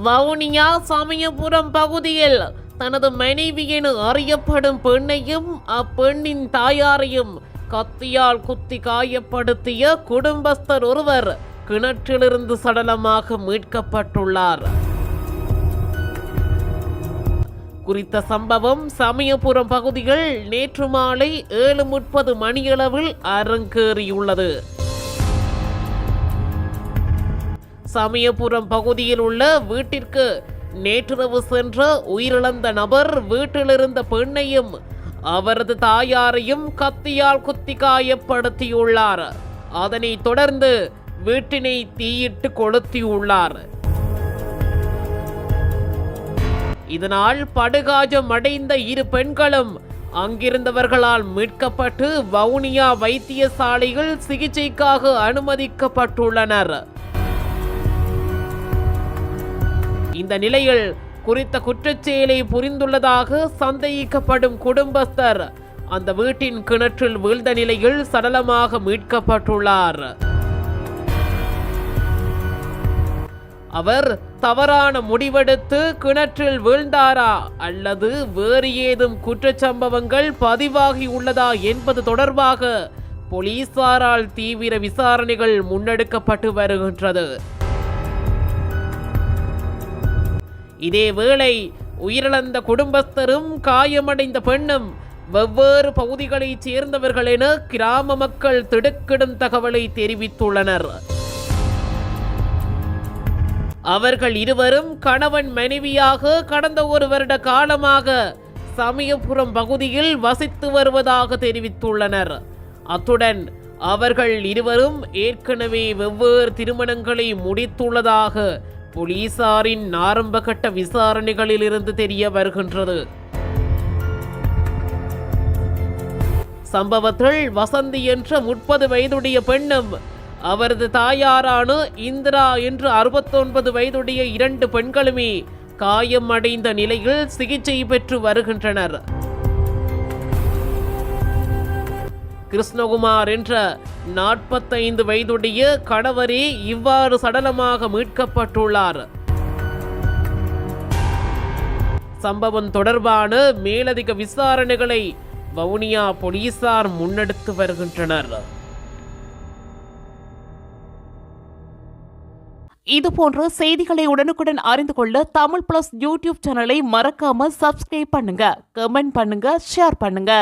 வவுனியா சமயபுரம் பகுதியில் தனது மனைவி என அறியப்படும் பெண்ணையும் அப்பெண்ணின் தாயாரையும் கத்தியால் குத்தி காயப்படுத்திய குடும்பஸ்தர் ஒருவர் கிணற்றிலிருந்து சடலமாக மீட்கப்பட்டுள்ளார். குறித்த சம்பவம் சமயபுரம் பகுதியில் நேற்று மாலை 7:30 மணியளவில் அரங்கேறியுள்ளது. சமயபுரம் பகுதியில் உள்ள வீட்டிற்கு நேற்றிரவு சென்ற உயிரிழந்த நபர் வீட்டிலிருந்த பெண்ணையும் அவரது தாயாரையும் கத்தியால் குத்தி காயப்படுத்தியுள்ளார். அதனைத் தொடர்ந்து வீட்டினை தீயிட்டு கொளுத்தியுள்ளார். இதனால் படுகாயம் அடைந்த இரு பெண்களும் அங்கிருந்தவர்களால் மீட்கப்பட்டு வவுனியா வைத்தியசாலையில் சிகிச்சைக்காக அனுமதிக்கப்பட்டுள்ளனர். இந்த நிலையில் குறித்த குற்றச்செயலை புரிந்துள்ளதாக சந்தேகிக்கப்படும் குடும்பஸ்தர் அந்த வீட்டின் கிணற்றில் வீழ்ந்த நிலையில் சடலமாக மீட்கப்பட்டுள்ளார். அவர் தவறான முடிவெடுத்து கிணற்றில் வீழ்ந்தாரா அல்லது வேறு ஏதும் குற்றச்சம்பவங்கள் பதிவாகி உள்ளதா என்பது தொடர்பாக போலீசாரால் தீவிர விசாரணைகள் முன்னெடுக்கப்பட்டு வருகின்றது. இதேவேளை உயிரிழந்த குடும்பஸ்தரும் காயமடைந்த பெண்ணும் வெவ்வேறு பகுதிகளைச் சேர்ந்தவர்கள் என கிராம மக்கள் திடுக்கிடும் தகவலை தெரிவித்துள்ளனர். அவர்கள் இருவரும் கணவன் மனைவியாக கடந்த ஒரு வருட காலமாக சமயபுரம் பகுதியில் வசித்து வருவதாக தெரிவித்துள்ளனர். அத்துடன் அவர்கள் இருவரும் ஏற்கனவே வெவ்வேறு திருமணங்களை முடித்துள்ளதாக போலீசாரின் ஆரம்பகட்ட விசாரணைகளில் இருந்து தெரிய வருகின்றது. சம்பவத்தில் வசந்தி என்ற 30 வயதுடைய பெண்ணும் அவரது தாயாரான இந்திரா என்று 69 வயதுடைய 2 பெண்களுமே காயம் அடைந்த நிலையில் சிகிச்சை பெற்று வருகின்றனர். கிருஷ்ணகுமார் என்ற 45 வயதுடைய கணவரே இவ்வாறு சடலமாக மீட்கப்பட்டுள்ளார். சம்பவம் தொடர்பான மேலதிக விசாரணைகளை வவுனியா போலீசார் முன்னெடுத்து வருகின்றனர். இதுபோன்ற செய்திகளை உடனுக்குடன் அறிந்து கொள்ள தமிழ் பிளஸ் யூடியூப் சேனலை மறக்காம சப்ஸ்கிரைப் பண்ணுங்க, கமெண்ட் பண்ணுங்க, ஷேர் பண்ணுங்க.